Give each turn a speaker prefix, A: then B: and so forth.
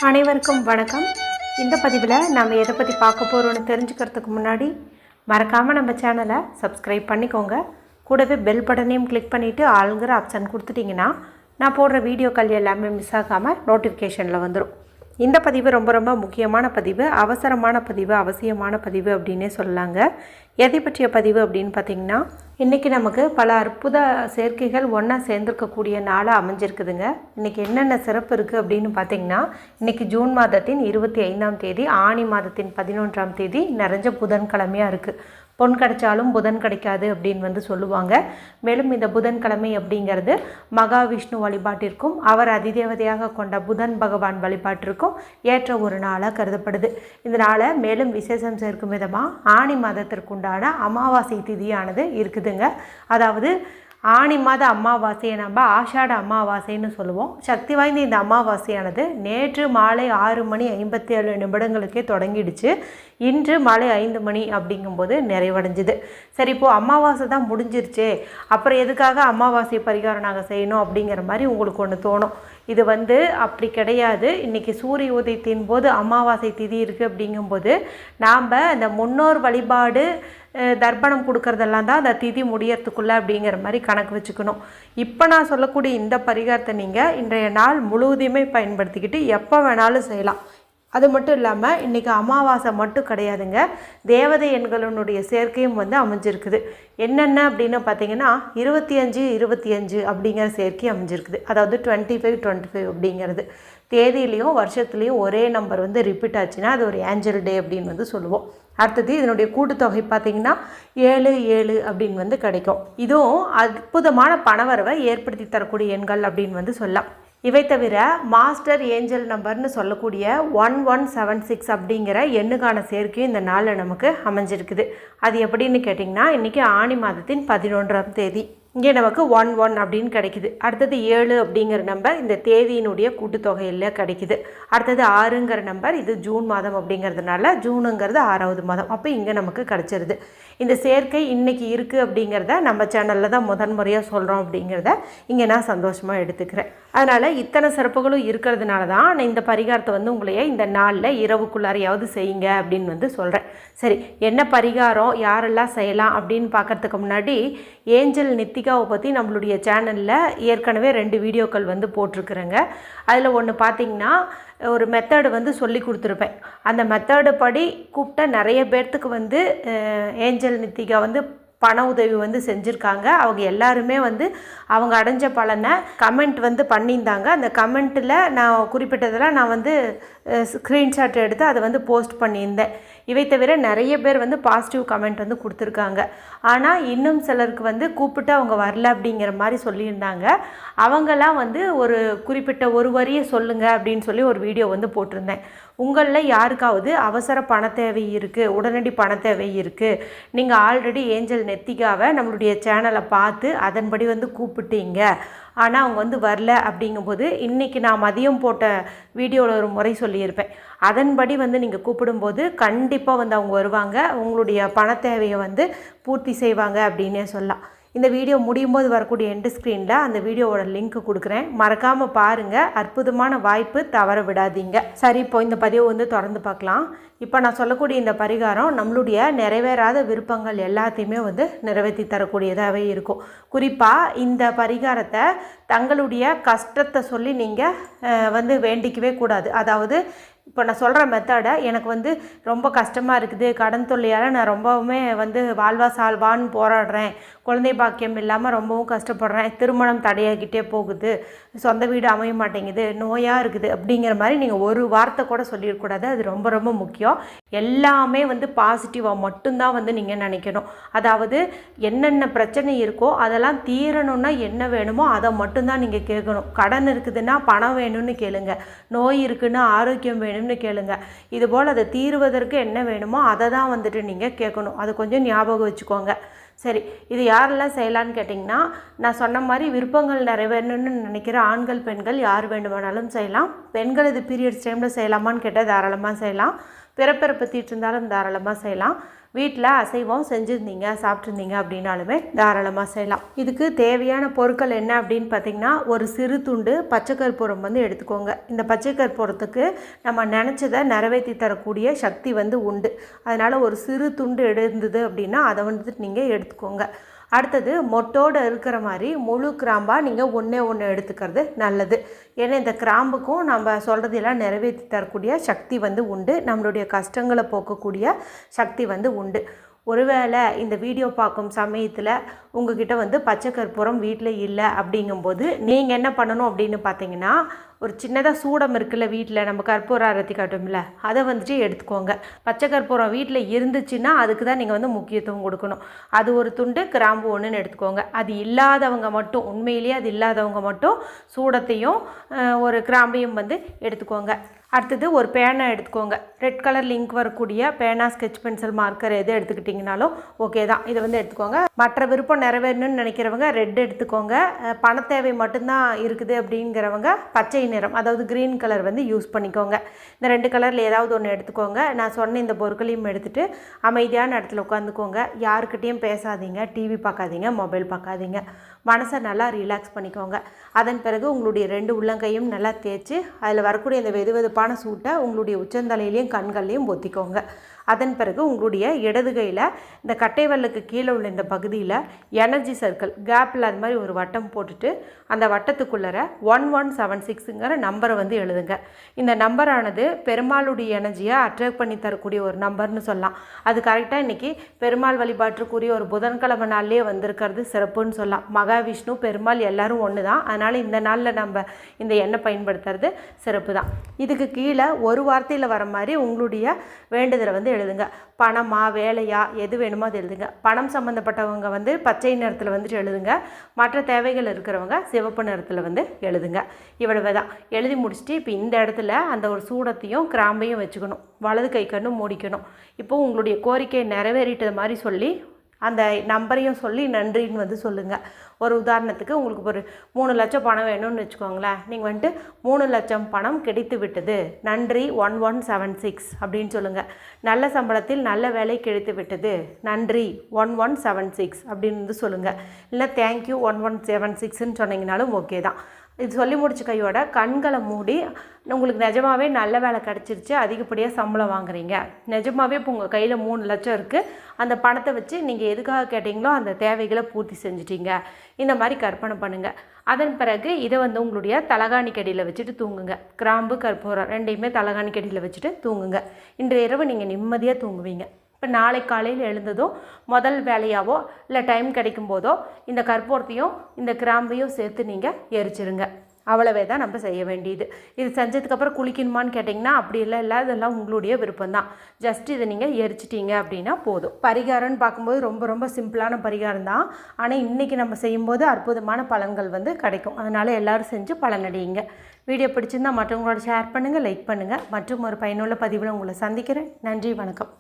A: அனைவருக்கும் வணக்கம். இந்த பதிவில் நம்ம எதை பற்றி பார்க்க போகிறோன்னு தெரிஞ்சுக்கிறதுக்கு முன்னாடி மறக்காமல் நம்ம சேனலை சப்ஸ்கிரைப் பண்ணிக்கோங்க. கூடவே பெல் பட்டனையும் கிளிக் பண்ணிவிட்டு ஆளுங்கிற ஆப்ஷன் கொடுத்துட்டிங்கன்னா நான் போடுற வீடியோக்கள் எல்லாமே மிஸ் ஆகாமல் நோட்டிஃபிகேஷனில் வந்துடும். இந்த பதிவு ரொம்ப ரொம்ப முக்கியமான பதிவு, அவசரமான பதிவு, அவசியமான பதிவு அப்படின்னே சொல்லலாங்க. எதை பற்றிய பதிவு அப்படின்னு பார்த்திங்கன்னா, இன்றைக்கி நமக்கு பல அற்புத சேர்க்கைகள் ஒன்றா சேர்ந்துருக்கக்கூடிய நாளாக அமைஞ்சிருக்குதுங்க. இன்றைக்கி என்னென்ன சிறப்பு இருக்குது அப்படின்னு பார்த்திங்கன்னா, இன்றைக்கி ஜூன் மாதத்தின் 25ஆம் தேதி, ஆனி மாதத்தின் 11ஆம் தேதி நிறைஞ்ச புதன்கிழமையாக இருக்குது. பொன் கிடைச்சாலும் புதன் கிடைக்காது அப்படின்னு சொல்லுவாங்க. மேலும் இந்த புதன்கிழமை அப்படிங்கிறது மகாவிஷ்ணு வழிபாட்டிற்கும் அவர் அதிதேவதையாக கொண்ட புதன் பகவான் வழிபாட்டிற்கும் ஏற்ற ஒரு நாளாக கருதப்படுது. இந்த நாளை மேலும் விசேஷம் சேர்க்கும் விதமாக ஆனி மாதத்திற்குண்டான அமாவாசை திதியானது இருக்குதுங்க. அதாவது ஆனி மாத அமாவாசையை நம்ம ஆஷாட அமாவாசைன்னு சொல்லுவோம். சக்தி வாய்ந்த இந்த அமாவாசையானது நேற்று மாலை 6:57 தொடங்கிடுச்சு. இன்று மாலை 5 மணி அப்படிங்கும்போது நிறைவடைஞ்சுது. சரி, இப்போது அமாவாசை தான் முடிஞ்சிருச்சே, அப்புறம் எதுக்காக அமாவாசை பரிகாரம் நாங்கள் செய்யணும் அப்படிங்கிற மாதிரி உங்களுக்கு ஒன்று தோணும். இது அப்படி கிடையாது. இன்றைக்கி சூரிய உதயத்தின் போது அமாவாசை திதி இருக்குது அப்படிங்கும்போது நாம் இந்த முன்னோர் வழிபாடு தர்ப்பணம் கொடுக்கறதெல்லாம் தான் அந்த திதி முடியறதுக்குள்ளே அப்படிங்கிற மாதிரி கணக்கு வச்சுக்கணும். இப்போ நான் சொல்லக்கூடிய இந்த பரிகாரத்தை நீங்கள் இன்றைய நாள் முழுவதுமே பயன்படுத்திக்கிட்டு எப்போ வேணாலும் செய்யலாம். அது மட்டும் இல்லாமல் இன்றைக்கி அமாவாசை மட்டும் கிடையாதுங்க, தேவதை எண்களுடைய சேர்க்கையும் அமைஞ்சிருக்குது. என்னென்ன அப்படின்னு பார்த்தீங்கன்னா 25 அப்படிங்கிற சேர்க்கை அமைஞ்சிருக்குது. அதாவது 25 அப்படிங்கிறது தேதியிலையும் வருஷத்துலேயும் ஒரே நம்பர் ரிப்பீட் ஆச்சுன்னா அது ஒரு ஏஞ்சல் டே அப்படின்னு சொல்லுவோம். அடுத்தது இதனுடைய கூட்டுத்தொகை பார்த்திங்கன்னா 7 அப்படின்னு கிடைக்கும். இதுவும் அற்புதமான பணவரவை ஏற்படுத்தி தரக்கூடிய எண்கள் அப்படின்னு சொல்லலாம். இவை தவிர மாஸ்டர் ஏஞ்சல் நம்பர்னு சொல்லக்கூடிய 1176 அப்படிங்கிற எண்ணுக்கான சேர்க்கையும் இந்த நாளில் நமக்கு அமைஞ்சிருக்குது. அது எப்படின்னு கேட்டிங்கன்னா, இன்றைக்கி ஆனி மாதத்தின் 11ஆம் தேதி. இங்கே நமக்கு 11 அப்படின்னு கிடைக்குது. அடுத்தது 7 அப்படிங்கிற நம்பர் இந்த தேதியினுடைய கூட்டுத்தொகையில் கிடைக்குது. அடுத்தது 6ங்கிற நம்பர், இது ஜூன் மாதம் அப்படிங்கிறதுனால ஜூனுங்கிறது 6வது மாதம். அப்போ இங்கே நமக்கு கிடச்சிருது. இந்த சேர்க்கை இன்றைக்கி இருக்குது அப்படிங்கிறத நம்ம சேனலில் தான் முதன்முறையாக சொல்கிறோம் அப்படிங்கிறத இங்கே நான் சந்தோஷமாக எடுத்துக்கிறேன். அதனால் இத்தனை சிறப்புகளும் இருக்கிறதுனால தான் நான் இந்த பரிகாரத்தை உங்களையே இந்த நாளில் இரவுக்குள்ளாரையாவது செய்யுங்க அப்படின்னு சொல்கிறேன். சரி, என்ன பரிகாரம் யாரெல்லாம் செய்யலாம் அப்படின்னு பார்க்குறதுக்கு முன்னாடி ஏஞ்சல் நித்திகாவை பற்றி நம்மளுடைய சேனலில் ஏற்கனவே 2 வீடியோக்கள் போட்டிருக்குறேங்க. அதில் ஒன்று பார்த்திங்கன்னா ஒரு மெத்தடு சொல்லி கொடுத்துருப்பேன். அந்த மெத்தடு படி கூப்பிட்ட நிறைய பேர்த்துக்கு ஏஞ்சல் நித்திகா பண உதவி செஞ்சுருக்காங்க. அவங்க எல்லாருமே அவங்க அடைஞ்ச பலனை கமெண்ட் பண்ணியிருந்தாங்க. அந்த கமெண்ட்டில் நான் குறிப்பிட்டதெல்லாம் நான் ஸ்க்ரீன்ஷாட் எடுத்து அதை போஸ்ட் பண்ணியிருந்தேன். இவை தவிர நிறைய பேர் பாசிட்டிவ் கமெண்ட் கொடுத்துருக்காங்க. ஆனால் இன்னும் சிலருக்கு கூப்பிட்டு அவங்க வரல அப்படிங்கிற மாதிரி சொல்லியிருந்தாங்க. அவங்கெல்லாம் ஒரு குறிப்பிட்ட ஒரு வரியை சொல்லுங்கள் அப்படின்னு சொல்லி ஒரு வீடியோ போட்டிருந்தேன். உங்களில் யாருக்காவது அவசர பண தேவை இருக்குது, உடனடி பண தேவை இருக்குது, நீங்கள் ஆல்ரெடி ஏஞ்சல் நெத்திகாவை நம்மளுடைய சேனலை பார்த்து அதன்படி கூப்பிட்டீங்க, ஆனால் அவங்க வரல அப்படிங்கும்போது இன்றைக்கி நான் மதியம் போட்ட வீடியோவில் ஒரு முறை சொல்லியிருப்பேன். அதன்படி நீங்கள் கூப்பிடும்போது கண்டிப்பாக அவங்க வருவாங்க, உங்களுடைய பண தேவையை பூர்த்தி செய்வாங்க அப்படின்னே சொல்லலாம். இந்த வீடியோ முடியும் போது வரக்கூடிய எண்டு ஸ்க்ரீனில் அந்த வீடியோவோட லிங்க் கொடுக்குறேன், மறக்காமல் பாருங்கள். அற்புதமான வாய்ப்பு, தவற விடாதீங்க. சரி, இப்போ இந்த பதிவை தொடர்ந்து பார்க்கலாம். இப்போ நான் சொல்லக்கூடிய இந்த பரிகாரம் நம்மளுடைய நிறைவேறாத விருப்பங்கள் எல்லாத்தையுமே நிறைவேற்றி தரக்கூடியதாகவே இருக்கும். குறிப்பாக இந்த பரிகாரத்தை தங்களுடைய கஷ்டத்தை சொல்லி நீங்கள் வேண்டிக்கவே கூடாது. அதாவது இப்போ நான் சொல்கிற மெத்தடை எனக்கு ரொம்ப கஷ்டமாக இருக்குது, கடன் தொல்லையால் நான் ரொம்பவுமே வாழ்வா சால்வான்னு போராடுறேன், குழந்தை பாக்கியம் இல்லாமல் ரொம்பவும் கஷ்டப்படுறேன், திருமணம் தடையாகிட்டே போகுது, சொந்த வீடு அமைய மாட்டேங்குது, நோயாக இருக்குது அப்படிங்கிற மாதிரி நீங்கள் ஒரு வார்த்தை கூட சொல்லிடக்கூடாது. அது ரொம்ப ரொம்ப முக்கியம். எல்லாமே பாசிட்டிவாக மட்டும்தான் நீங்கள் நினைக்கணும். அதாவது என்னென்ன பிரச்சனை இருக்கோ அதெல்லாம் தீரணும்னா என்ன வேணுமோ அதை மட்டும்தான் நீங்கள் கேட்கணும். கடன் இருக்குதுன்னா பணம் வேணும்னு கேளுங்க, நோய் இருக்குன்னா ஆரோக்கியம் வேணும்னு கேளுங்க. இதுபோல் அதை தீருவதற்கு என்ன வேணுமோ அதை தான் நீங்கள் கேட்கணும். அது கொஞ்சம் ஞாபகம் வச்சுக்கோங்க. சரி, இது யாரெல்லாம் செய்யலான்னு கேட்டிங்கன்னா, நான் சொன்ன மாதிரி விருப்பங்கள் நிறைவேறணும்னு நினைக்கிற ஆண்கள் பெண்கள் யார் வேண்டுமானாலும் செய்யலாம். பெண்கள் இது பீரியட்ஸ் டைமில் செய்யலாமான்னு கேட்டால் தாராளமாக செய்யலாம். பிறப்பை பற்றிட்டு இருந்தாலும் தாராளமாக செய்யலாம். வீட்டில் அசைவம் செஞ்சுருந்தீங்க சாப்பிட்ருந்தீங்க அப்படின்னாலுமே தாராளமாக செய்யலாம். இதுக்கு தேவையான பொருட்கள் என்ன அப்படின்னு பார்த்திங்கன்னா, ஒரு சிறு துண்டு பச்சை கற்பூரம் வந்து எடுத்துக்கோங்க. இந்த பச்சை கற்பூரத்துக்கு நம்ம நினச்சதை நிறைவேற்றி தரக்கூடிய சக்தி வந்து உண்டு. அதனால் ஒரு சிறு துண்டு இருந்தது அப்படின்னா அதை வந்துட்டு நீங்கள் எடுத்துக்கோங்க. அடுத்தது மொட்டோடு இருக்கிற மாதிரி முழு கிராம்பாக நீங்கள் ஒன்று எடுத்துக்கிறது நல்லது. ஏன்னா இந்த கிராம்புக்கும் நம்ம சொல்கிறதெல்லாம் நிறைவேற்றி தரக்கூடிய சக்தி வந்து உண்டு. நம்மளுடைய கஷ்டங்களை போக்கக்கூடிய சக்தி வந்து உண்டு. ஒருவேளை இந்த வீடியோ பார்க்கும் சமயத்தில் உங்ககிட்ட வந்து பச்சை கற்பூரம் வீட்டில் இல்லை அப்படிங்கும்போது நீங்கள் என்ன பண்ணணும் அப்படின்னு பார்த்தீங்கன்னா, ஒரு சின்னதாக சூடம் இருக்குல்ல வீட்டில், நம்ம கற்பூரம் அரத்தி காட்டும்ல, அதை வந்துட்டு எடுத்துக்கோங்க. பச்சை கற்பூரம் வீட்டில் இருந்துச்சுன்னா அதுக்கு தான் நீங்கள் வந்து முக்கியத்துவம் கொடுக்கணும். அது ஒரு துண்டு, கிராம்பு ஒன்றுன்னு எடுத்துக்கோங்க. அது இல்லாதவங்க மட்டும், உண்மையிலேயே அது இல்லாதவங்க மட்டும் சூடத்தையும் ஒரு கிராம்பையும் வந்து எடுத்துக்கோங்க. அடுத்தது ஒரு பேனா எடுத்துக்கோங்க. ரெட் கலர் லிங்க் வரக்கூடிய பேனா, ஸ்கெட்ச் பென்சில், மார்க்கர் எது எடுத்துக்கிட்டிங்கனாலும் ஓகே தான். இதை வந்து எடுத்துக்கோங்க. மற்ற விருப்பம் நிறைவேறணும்னு நினைக்கிறவங்க ரெட் எடுத்துக்கோங்க. பண தேவை மட்டும்தான் இருக்குது அப்படிங்கிறவங்க பச்சை நிறம், அதாவது க்ரீன் கலர் வந்து யூஸ் பண்ணிக்கோங்க. இந்த 2 கலரில் ஏதாவது ஒன்று எடுத்துக்கோங்க. நான் சொன்ன இந்த பொருட்களையும் எடுத்துகிட்டு அமைதியான இடத்துல உட்காந்துக்கோங்க. யாருக்கிட்டேயும் பேசாதீங்க, டிவி பார்க்காதீங்க, மொபைல் பார்க்காதீங்க. மனசை நல்லா ரிலாக்ஸ் பண்ணிக்கோங்க. அதன் பிறகு உங்களுடைய 2 உள்ளங்கையும் நல்லா தேய்ச்சி அதில் வரக்கூடிய இந்த வெதுவெதுப்பான சூட்டை உங்களுடைய உச்சந்தலையிலையும் கண்கள்லையும் ஒத்திக்கோங்க. அதன் பிறகு உங்களுடைய இடது கையில் இந்த கட்டை விரலுக்கு கீழே உள்ள இந்த பகுதியில் எனர்ஜி சர்க்கிள் கேப்பில் அது மாதிரி ஒரு வட்டம் போட்டுட்டு அந்த வட்டத்துக்குள்ளே 1176ங்கிற நம்பரை வந்து எழுதுங்க. இந்த நம்பரானது பெருமாளுடைய எனர்ஜியை அட்ராக்ட் பண்ணி தரக்கூடிய ஒரு நம்பர்னு சொல்லலாம். அது கரெக்டாக இன்றைக்கி பெருமாள் வழிபாட்டுக்குரிய ஒரு புதன்கிழமை நாள்லேயே வந்திருக்கிறது சிறப்புன்னு சொல்லலாம். மகாவிஷ்ணு, பெருமாள் எல்லாரும் ஒன்று தான். அதனால் இந்த நாளில் நம்ம இந்த எண்ணெய் பயன்படுத்துறது சிறப்பு தான். இதுக்கு கீழே ஒரு வார்த்தையில் வர மாதிரி உங்களுடைய வேண்டுதலை வந்து எழுதுங்க. பணமா, வேலையா, எது வேணுமோ அது எழுதுங்க. பணம் சம்மந்தப்பட்டவங்க வந்து பச்சை நிறத்தில் வந்துட்டு எழுதுங்க. மற்ற தேவைகள் இருக்கிறவங்க சிவப்பு நிறத்தில் வந்து எழுதுங்க. இவ்வளவு தான். எழுதி முடிச்சுட்டு இப்போ இந்த இடத்துல அந்த ஒரு சூடத்தையும் கிராம்பையும் வச்சுக்கணும். வலது கை கண்ணும் மூடிக்கணும். இப்போது உங்களுடைய கோரிக்கையை நிறைவேறிட்டது மாதிரி சொல்லி அந்த நம்பரையும் சொல்லி நன்றின்னு வந்து சொல்லுங்கள். ஒரு உதாரணத்துக்கு உங்களுக்கு ஒரு 3 லட்சம் பணம் வேணும்னு வச்சுக்கோங்களேன். நீங்கள் வந்துட்டு 3 லட்சம் பணம் கிடைத்து விட்டது, நன்றி 1176 அப்படின்னு சொல்லுங்கள். நல்ல சம்பளத்தில் நல்ல வேலை கிடைத்து விட்டது, நன்றி 1176 அப்படின்னு வந்து சொல்லுங்கள். இல்லை தேங்க்யூ 1176ன்னு சொன்னீங்கனாலும் ஓகே தான். இது சொல்லி முடிச்ச கையோட கண்களை மூடி, உங்களுக்கு நிஜமாகவே நல்ல வேலை கிடச்சிருச்சு, அதிகப்படியாக சம்பளம் வாங்குறீங்க, நிஜமாகவே இப்போ உங்கள் கையில் 3 லட்சம் இருக்குது, அந்த பணத்தை வச்சு நீங்கள் எதுக்காக கேட்டிங்களோ அந்த தேவைகளை பூர்த்தி செஞ்சிட்டீங்க, இந்த மாதிரி கற்பனை பண்ணுங்கள். அதன் பிறகு இதை வந்து உங்களுடைய தலகாணி கடியில் வச்சுட்டு தூங்குங்க. கிராம்பு, கற்பூரம் 2யுமே தலகாணி கடியில் வச்சுட்டு தூங்குங்க. இன்று இரவு நீங்கள் நிம்மதியாக தூங்குவீங்க. இப்போ நாளை காலையில் எழுந்ததோ முதல் வேலையாவோ இல்லை டைம் கிடைக்கும் போதோ இந்த கற்பூரத்தையும் இந்த கிராம்பையும் சேர்த்து நீங்கள் எரிச்சிருங்க. அவ்வளவே தான் நம்ம செய்ய வேண்டியது. இது செஞ்சதுக்கப்புறம் குளிக்கணுமான்னு கேட்டிங்கன்னா அப்படி இல்லை, இதெல்லாம் உங்களுடைய விருப்பம்தான். ஜஸ்ட் இதை நீங்கள் எரிச்சிட்டிங்க அப்படின்னா போதும். பரிகாரம்னு பார்க்கும்போது ரொம்ப ரொம்ப சிம்பிளான பரிகாரம் தான். ஆனால் இன்றைக்கி நம்ம செய்யும்போது அற்புதமான பலன்கள் வந்து கிடைக்கும். அதனால் எல்லோரும் செஞ்சு பலனடையுங்க. வீடியோ பிடிச்சிருந்தால் மற்றவங்களோட ஷேர் பண்ணுங்கள், லைக் பண்ணுங்கள். மற்றும் ஒரு பயனுள்ள பதிவில் உங்களை சந்திக்கிறேன். நன்றி, வணக்கம்.